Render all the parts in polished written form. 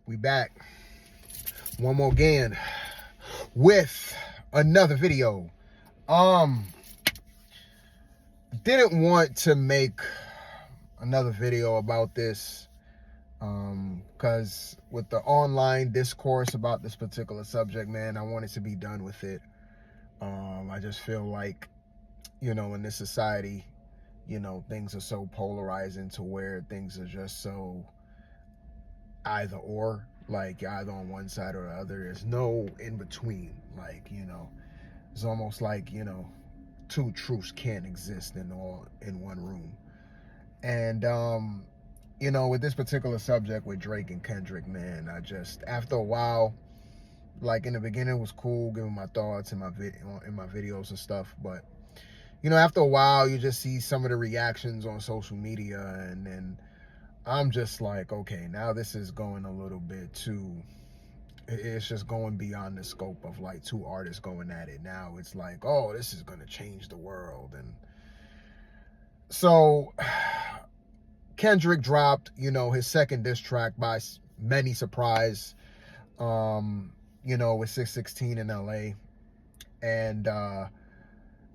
We back one more again with another video. Didn't want to make another video about this because with the online discourse about this particular subject, man, I wanted to be done with it. I just feel like, in this society, things are so polarizing to where things are just so either or, like you're either on one side or the other. There's no in between. Like, it's almost like, two truths can't exist in one room. And with this particular subject with Drake and Kendrick, man, I just, after a while, like in the beginning it was cool giving my thoughts in my videos and stuff, but after a while you just see some of the reactions on social media, and then I'm just like, okay, now this is going a little bit too, it's just going beyond the scope of like two artists going at it. Now it's like, oh, this is going to change the world. And so Kendrick dropped, his second diss track by many surprise, with 616 in LA. And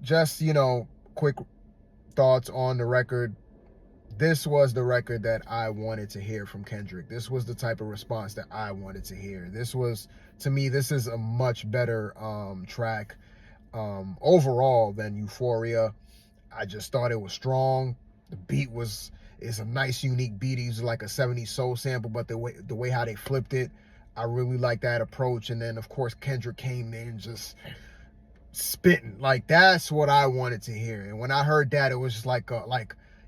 just, quick thoughts on the record. This was the record that I wanted to hear from Kendrick. This was the type of response that I wanted to hear. This was, to me, this is a much better track overall than Euphoria. I just thought it was strong. The beat is a nice, unique beat. It was like a 70s soul sample, but the way how they flipped it, I really like that approach. And then, of course, Kendrick came in just spitting. Like, that's what I wanted to hear. And when I heard that, it was just like,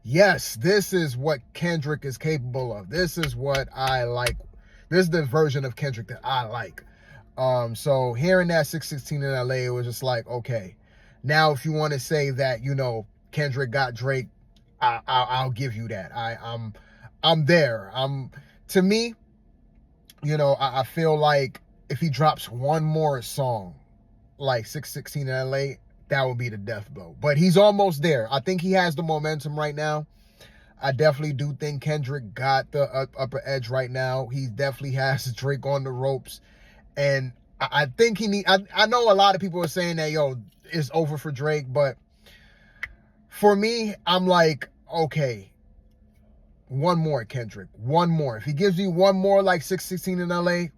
yes, this is what Kendrick is capable of. This is what I like. This is the version of Kendrick that I like. So hearing that 616 in LA, it was just like, okay. Now, if you want to say that, Kendrick got Drake, I'll give you that. I'm there. To me, I feel like if he drops one more song like 616 in LA, that would be the death blow. But he's almost there. I think he has the momentum right now. I definitely do think Kendrick got the upper edge right now. He definitely has Drake on the ropes. And I think I know a lot of people are saying that, it's over for Drake. But for me, I'm like, okay, one more, Kendrick. One more. If he gives you one more like 616 in LA,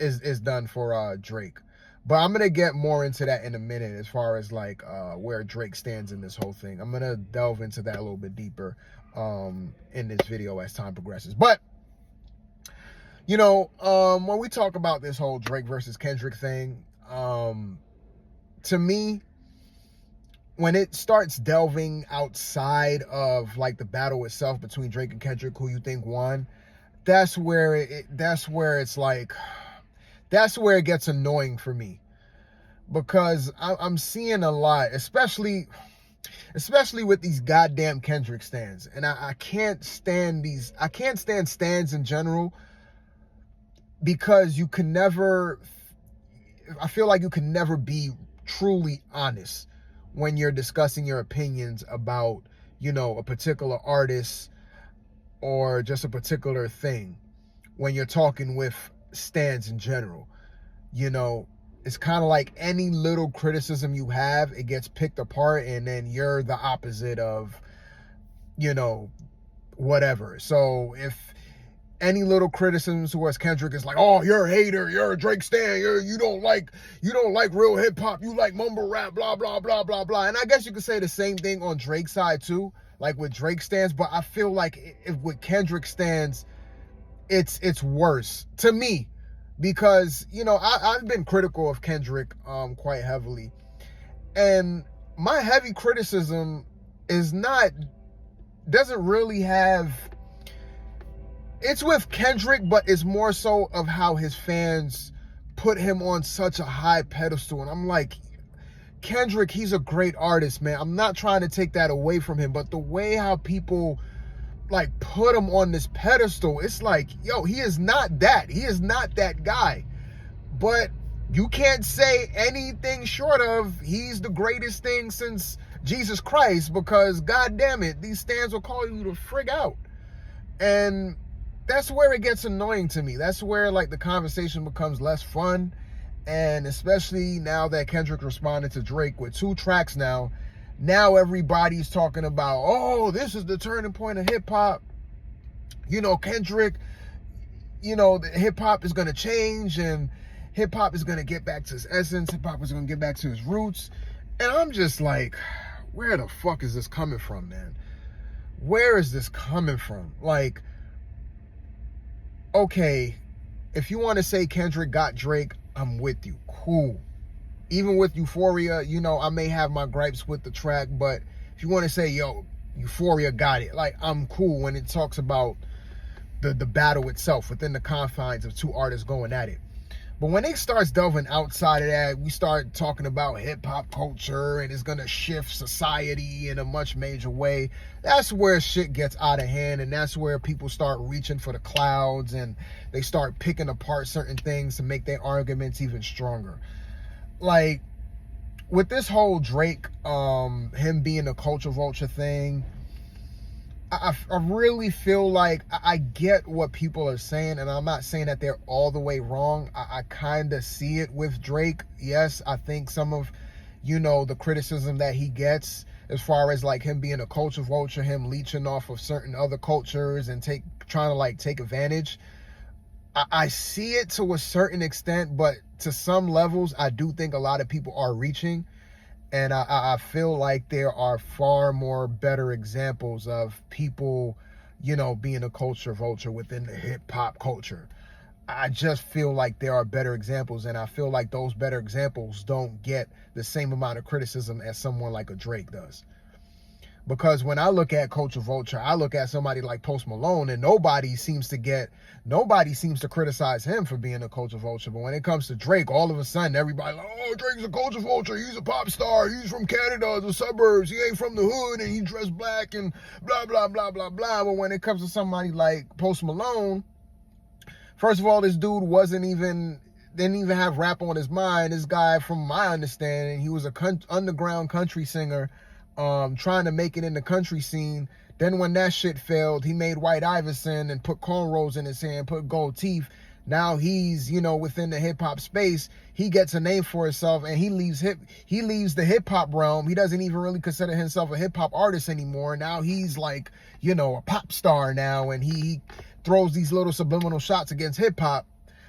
is done for Drake. But I'm going to get more into that in a minute as far as like where Drake stands in this whole thing. I'm going to delve into that a little bit deeper in this video as time progresses. But, when we talk about this whole Drake versus Kendrick thing, to me, when it starts delving outside of like the battle itself between Drake and Kendrick, who you think won, that's where it gets annoying for me, because I'm seeing a lot, especially with these goddamn Kendrick stans. And I can't stand stans in general, because I feel like you can never be truly honest when you're discussing your opinions about, a particular artist or just a particular thing. When you're talking with stans in general, it's kind of like any little criticism you have, it gets picked apart, and then you're the opposite of, whatever. So if any little criticism towards Kendrick is like, oh, you're a hater, you're a Drake stan, you don't like real hip hop, you like mumble rap, blah blah blah blah blah. And I guess you could say the same thing on Drake's side too, like with Drake stans. But I feel like if with Kendrick stans, it's worse to me, because I've been critical of Kendrick quite heavily, and my heavy criticism doesn't really have, it's with Kendrick, but it's more so of how his fans put him on such a high pedestal. And I'm like, Kendrick, he's a great artist, man. I'm not trying to take that away from him, but the way how people like put him on this pedestal, it's like, he is not that. He is not that guy. But you can't say anything short of he's the greatest thing since Jesus Christ, because God damn it, these stans will call you to frig out. And that's where it gets annoying to me. That's where like the conversation becomes less fun. And especially now that Kendrick responded to Drake with 2 tracks now everybody's talking about, oh, this is the turning point of hip hop. You know, Kendrick, you know, hip hop is going to change and hip hop is going to get back to its essence. Hip hop is going to get back to its roots. And I'm just like, where the fuck is this coming from, man? Where is this coming from? Like, okay, if you want to say Kendrick got Drake, I'm with you. Cool. Even with Euphoria, you know, I may have my gripes with the track, but if you want to say, yo, Euphoria got it, like, I'm cool when it talks about the battle itself within the confines of 2 artists going at it. But when it starts delving outside of that, we start talking about hip-hop culture and it's going to shift society in a much major way. That's where shit gets out of hand, and that's where people start reaching for the clouds and they start picking apart certain things to make their arguments even stronger. Like, with this whole Drake, him being a culture vulture thing, I really feel like I get what people are saying, and I'm not saying that they're all the way wrong. I kind of see it with Drake. Yes, I think some of, you know, the criticism that he gets as far as like him being a culture vulture, him leeching off of certain other cultures and trying to like take advantage. I see it to a certain extent, but to some levels, I do think a lot of people are reaching. And I feel like there are far more better examples of people, you know, being a culture vulture within the hip hop culture. I just feel like there are better examples, and I feel like those better examples don't get the same amount of criticism as someone like a Drake does. Because when I look at culture vulture, I look at somebody like Post Malone, and nobody seems to criticize him for being a culture vulture. But when it comes to Drake, all of a sudden everybody like, oh, Drake's a culture vulture. He's a pop star. He's from Canada, the suburbs. He ain't from the hood, and he dressed black and blah, blah, blah, blah, blah. But when it comes to somebody like Post Malone, first of all, this dude didn't even have rap on his mind. This guy, from my understanding, he was a underground country singer, trying to make it in the country scene. Then when that shit failed, he made White Iverson and put cornrows in his hand, put gold teeth. Now he's, you know, within the hip hop space. He gets a name for himself, and he leaves the hip hop realm. He doesn't even really consider himself a hip hop artist anymore. Now he's like, you know, a pop star now, and he throws these little subliminal shots against hip hop.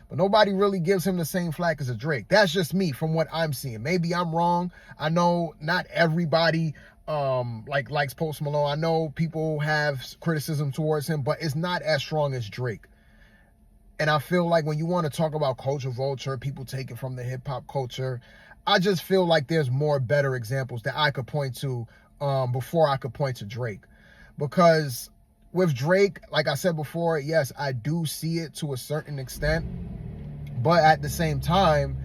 But nobody really gives him the same flack as a Drake. That's just me from what I'm seeing. Maybe I'm wrong. I know not everybody likes Post Malone. I know people have criticism towards him, but it's not as strong as Drake. And I feel like when you want to talk about culture vulture, people take it from the hip hop culture. I just feel like there's more better examples that I could point to before I could point to Drake. Because with Drake, like I said before, yes, I do see it to a certain extent. But at the same time,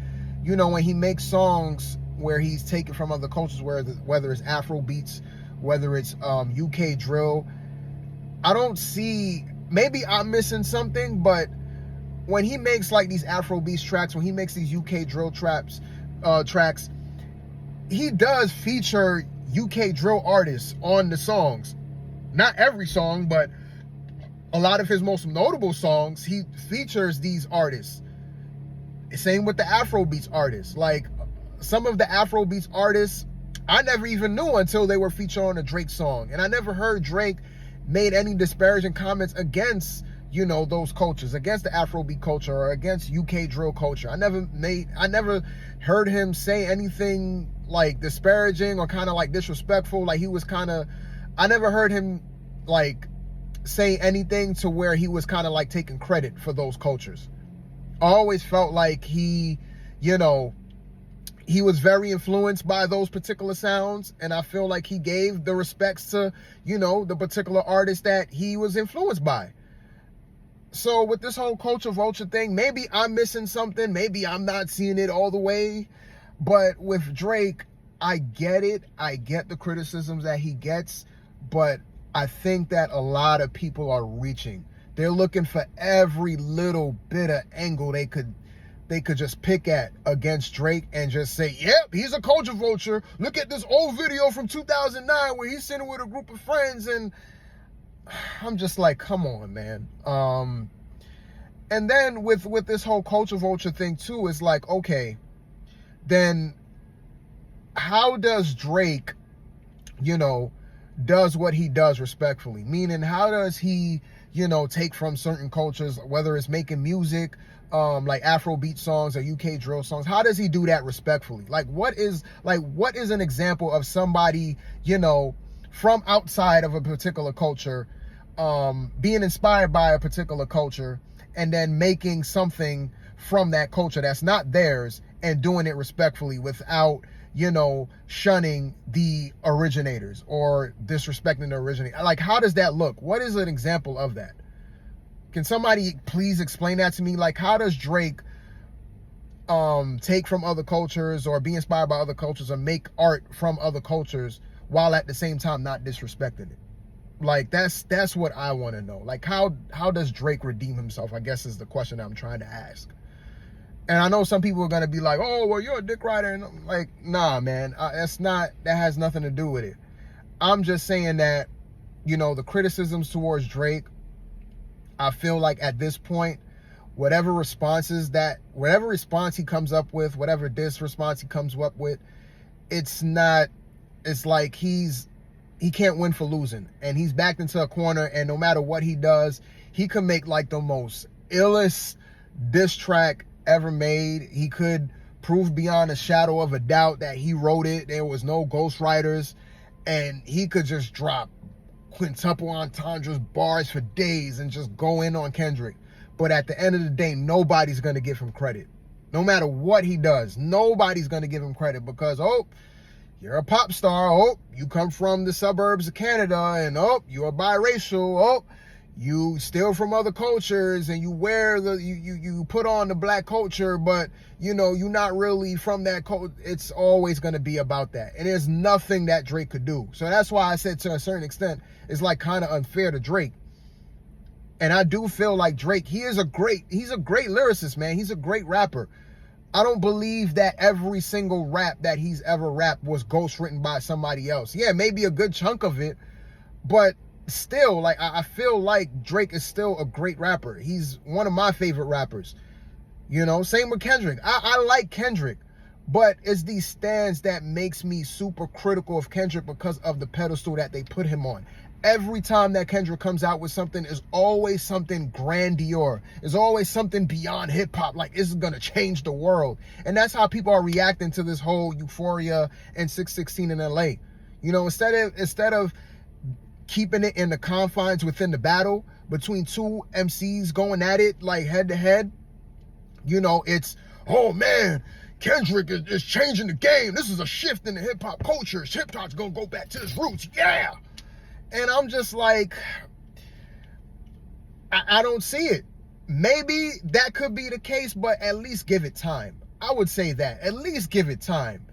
you know, when he makes songs where he's taken from other cultures, whether it's Afro beats, whether it's UK drill, I don't see, maybe I'm missing something, but when he makes like these Afro beats tracks, when he makes these UK drill tracks, he does feature UK drill artists on the songs. Not every song, but a lot of his most notable songs, he features these artists. Same with the Afrobeats artists. Like, some of the Afrobeats artists, I never even knew until they were featured on a Drake song. And I never heard Drake made any disparaging comments against, you know, those cultures, against the Afrobeat culture or against UK drill culture. I never heard him say anything like disparaging or kind of like disrespectful. Like, he was kind of, I never heard him like say anything to where he was kind of like taking credit for those cultures. I always felt like he, you know, he was very influenced by those particular sounds, and I feel like he gave the respects to, you know, the particular artist that he was influenced by. So with this whole culture vulture thing, maybe I'm missing something, maybe I'm not seeing it all the way, but with Drake, I get it. I get the criticisms that he gets, but I think that a lot of people are reaching. They're looking for every little bit of angle they could just pick at against Drake and just say, yep, he's a culture vulture. Look at this old video from 2009 where he's sitting with a group of friends. And I'm just like, come on, man. And then with this whole culture vulture thing too, it's like, okay, then how does Drake, does what he does respectfully? Meaning, how does he, take from certain cultures, whether it's making music, like Afrobeat songs or UK drill songs? How does he do that respectfully? What is an example of somebody, from outside of a particular culture, being inspired by a particular culture, and then making something from that culture that's not theirs and doing it respectfully without, shunning the originators or disrespecting the originator? Like, how does that look? What is an example of that? Can somebody please explain that to me? Like, how does Drake take from other cultures or be inspired by other cultures or make art from other cultures while at the same time not disrespecting it? Like, that's what I want to know. Like, how does Drake redeem himself, I guess, is the question I'm trying to ask. And I know some people are going to be like, oh, well, you're a dick rider. And I'm like, nah, man, that has nothing to do with it. I'm just saying that, the criticisms towards Drake, I feel like at this point, whatever response he comes up with, whatever diss response he comes up with, it's like he can't win for losing. And he's backed into a corner, and no matter what he does, he can make like the most illest diss track ever made. He could prove beyond a shadow of a doubt that he wrote it. There was no ghostwriters, and he could just drop quintuple entendres bars for days and just go in on Kendrick. But at the end of the day, nobody's going to give him credit. No matter what he does, nobody's going to give him credit because, oh, you're a pop star. Oh, you come from the suburbs of Canada, and oh, you're biracial. Oh, you steal from other cultures, and you wear you put on the black culture, but you're not really from that culture. It's always going to be about that, and there's nothing that Drake could do. So that's why I said, to a certain extent, it's like kind of unfair to Drake. And I do feel like Drake, he's a great lyricist, man. He's a great rapper. I don't believe that every single rap that he's ever rapped was ghostwritten by somebody else. Yeah, maybe a good chunk of it, but still, like, I feel like Drake is still a great rapper. He's one of my favorite rappers. Same with Kendrick. I like Kendrick, but it's these stands that makes me super critical of Kendrick because of the pedestal that they put him on. Every time that Kendrick comes out with something, is always something grandeur. Is always something beyond hip hop. Like, this is gonna change the world. And that's how people are reacting to this whole Euphoria and 616 in LA. Instead of keeping it in the confines within the battle between two MCs going at it like head to head, it's, oh man, Kendrick is changing the game. This is a shift in the hip hop culture. Hip hop's gonna go back to its roots. Yeah. And I'm just like, I don't see it. Maybe that could be the case, but at least give it time. I would say that. At least give it time.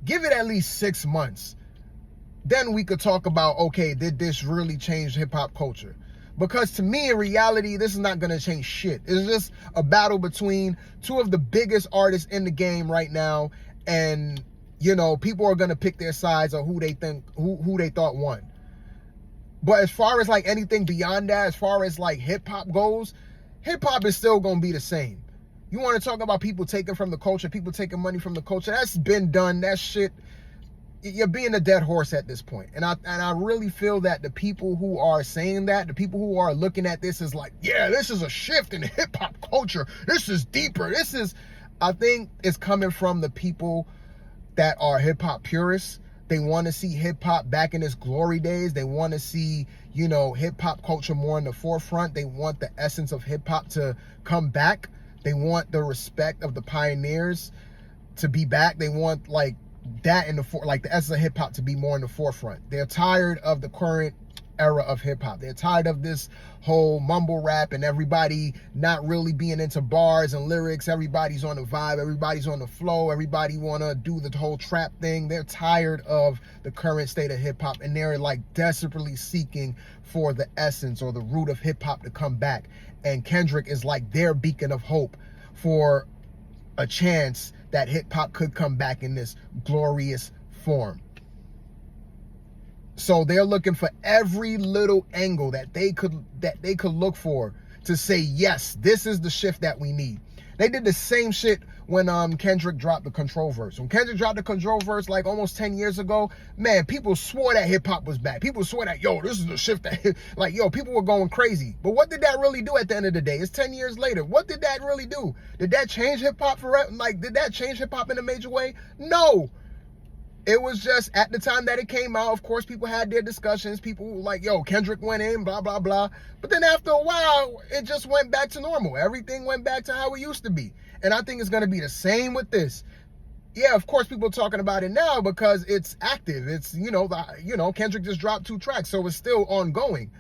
Give it at least 6 months. Then we could talk about, okay, did this really change hip-hop culture? Because to me, in reality, this is not going to change shit. It's just a battle between two of the biggest artists in the game right now. And, people are going to pick their sides on who they thought won. But as far as like anything beyond that, as far as like hip hop goes, hip hop is still going to be the same. You want to talk about people taking from the culture, people taking money from the culture, that's been done. That shit, you're being a dead horse at this point. And I really feel that the people who are saying that, the people who are looking at this as like, yeah, this is a shift in hip hop culture. This is deeper. I think it's coming from the people that are hip hop purists. They want to see hip-hop back in its glory days. They want to see, hip-hop culture more in the forefront. They want the essence of hip-hop to come back. They want the respect of the pioneers to be back. They want, like, that the essence of hip-hop to be more in the forefront. They're tired of the current era of hip-hop. They're tired of this whole mumble rap and everybody not really being into bars and lyrics. Everybody's on the vibe. Everybody's on the flow. Everybody want to do the whole trap thing. They're tired of the current state of hip-hop, and they're like desperately seeking for the essence or the root of hip-hop to come back. And Kendrick is like their beacon of hope for a chance that hip-hop could come back in this glorious form. So they're looking for every little angle that they could look for to say, yes, this is the shift that we need. They did the same shit when Kendrick dropped the Control verse. When Kendrick dropped the Control verse like almost 10 years ago, man, people swore that hip hop was back. People swore that, yo, this is the shift that, like, yo, people were going crazy. But what did that really do at the end of the day? It's 10 years later. What did that really do? Did that change hip hop forever? Like, did that change hip hop in a major way? No. It was just at the time that it came out, of course, people had their discussions. People were like, yo, Kendrick went in, blah, blah, blah. But then after a while, it just went back to normal. Everything went back to how it used to be. And I think it's going to be the same with this. Yeah, of course, people are talking about it now because it's active. It's, Kendrick just dropped 2 tracks, so it's still ongoing.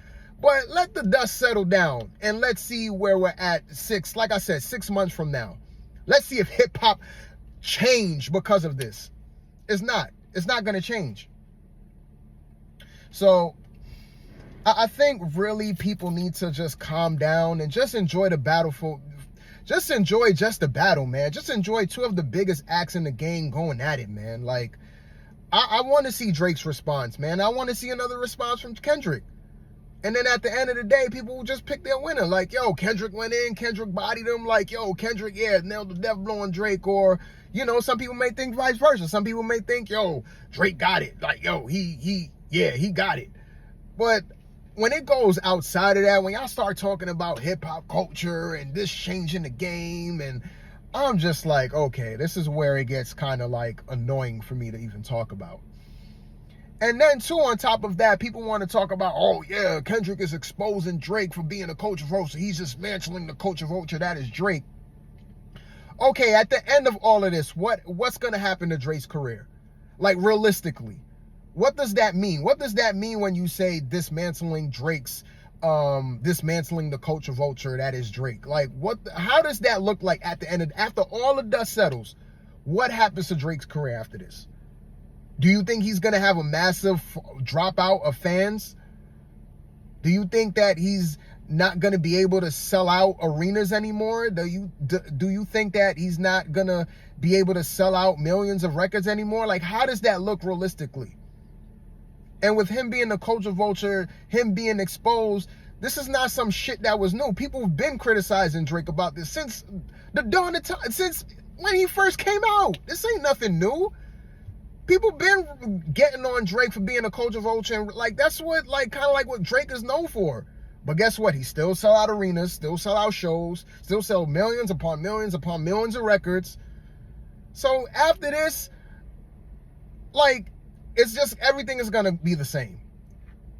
But let the dust settle down and let's see where we're at 6 months from now. Let's see if hip hop changed because of this. It's not. It's not going to change. So I think really people need to just calm down and just enjoy the battle. Just enjoy the battle, man. Just enjoy 2 of the biggest acts in the game going at it, man. Like, I want to see Drake's response, man. I want to see another response from Kendrick. And then at the end of the day, people will just pick their winner. Like, yo, Kendrick went in, Kendrick bodied him. Like, yo, Kendrick, yeah, nailed the death blow on Drake. Or, some people may think vice versa. Some people may think, yo, Drake got it. Like, yo, he got it. But when it goes outside of that, when y'all start talking about hip-hop culture and this changing the game, and I'm just like, okay, this is where it gets kind of like annoying for me to even talk about. And then, too, on top of that, people want to talk about, oh, yeah, Kendrick is exposing Drake for being a culture vulture. He's dismantling the culture vulture. That is Drake. Okay, at the end of all of this, what's going to happen to Drake's career? Like, realistically, what does that mean? What does that mean when you say dismantling dismantling the culture vulture that is Drake? Like, how does that look like at the end of, after all the dust settles? What happens to Drake's career after this? Do you think he's going to have a massive dropout of fans? Do you think that he's not going to be able to sell out arenas anymore? Do you think that he's not going to be able to sell out millions of records anymore? Like, how does that look realistically? And with him being the culture vulture, him being exposed, this is not some shit that was new. People have been criticizing Drake about this since the dawn of time, since when he first came out. This ain't nothing new. People been getting on Drake for being a culture vulture, and like that's what kind of like what Drake is known for. But guess what? He still sell out arenas, still sell out shows, still sell millions upon millions upon millions of records. So after this, like, it's just everything is gonna be the same.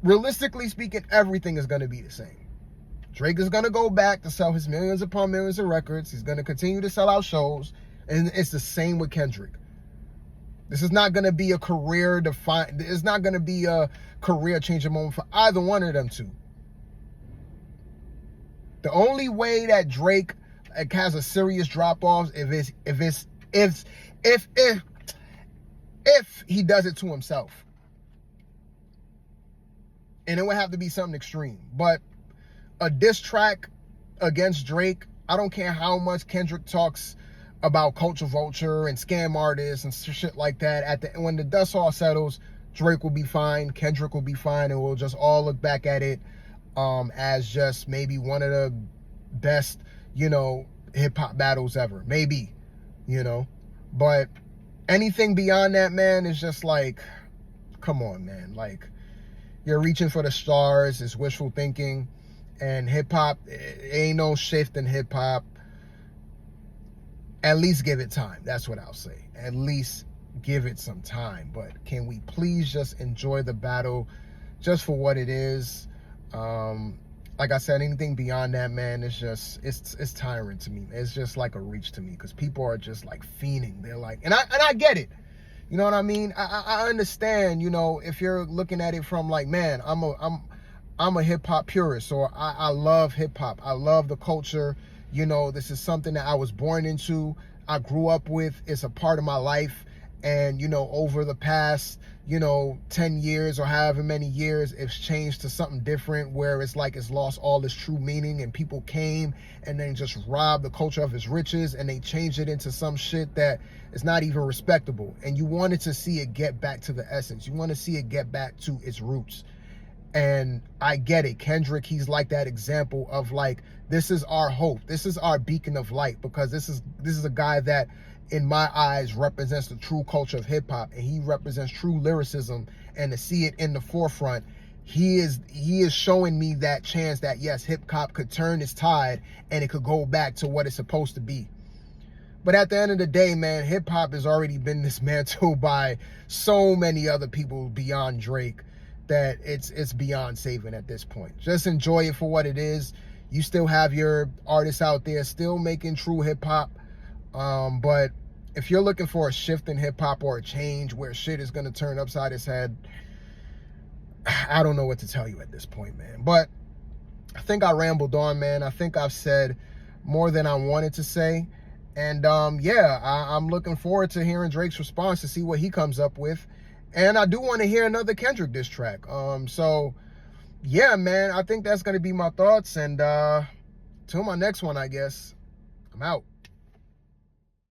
Realistically speaking, everything is gonna be the same. Drake is gonna go back to sell his millions upon millions of records. He's gonna continue to sell out shows, and it's the same with Kendrick. This is not going to be a career it's not going to be a career changing moment for either one of them two. The only way that Drake has a serious drop off if he does it to himself. And it would have to be something extreme. But a diss track against Drake, I don't care how much Kendrick talks about culture vulture and scam artists and shit like that. When the dust all settles, Drake will be fine, Kendrick will be fine, and we'll just all look back at it as just maybe one of the best, hip hop battles ever. Maybe, But anything beyond that, man, is just like, come on, man. Like, you're reaching for the stars. It's wishful thinking. And hip hop, ain't no shift in hip hop. At least give it time. That's what I'll say. At least give it some time. But can we please just enjoy the battle just for what it is? Like I said, anything beyond that, man, it's tiring to me. It's just like a reach to me because people are just like fiending. They're like, and I get it. You know what I mean? I understand, if you're looking at it from like, man, I'm a hip hop purist, or I love hip hop. I love the culture. This is something that I was born into. I grew up with. It's a part of my life. And, you know, over the past, you know, 10 years or however many years, it's changed to something different where it's like it's lost all its true meaning, and people came and then just robbed the culture of its riches, and they changed it into some shit that is not even respectable. And you wanted to see it get back to the essence. You want to see it get back to its roots. And I get it. Kendrick, he's like that example of like, this is our hope. This is our beacon of light, because this is a guy that, in my eyes, represents the true culture of hip hop, and he represents true lyricism. And to see it in the forefront, he is showing me that chance that yes, hip hop could turn its tide and it could go back to what it's supposed to be. But at the end of the day, man, hip hop has already been dismantled by so many other people beyond Drake that it's beyond saving at this point. Just enjoy it for what it is. You still have your artists out there still making true hip hop. But if you're looking for a shift in hip hop or a change where shit is going to turn upside its head, I don't know what to tell you at this point, man. But I think I rambled on, man. I think I've said more than I wanted to say. And yeah, I'm looking forward to hearing Drake's response to see what he comes up with. And I do want to hear another Kendrick diss track. So yeah, man, I think that's going to be my thoughts. And till my next one, I guess. I'm out.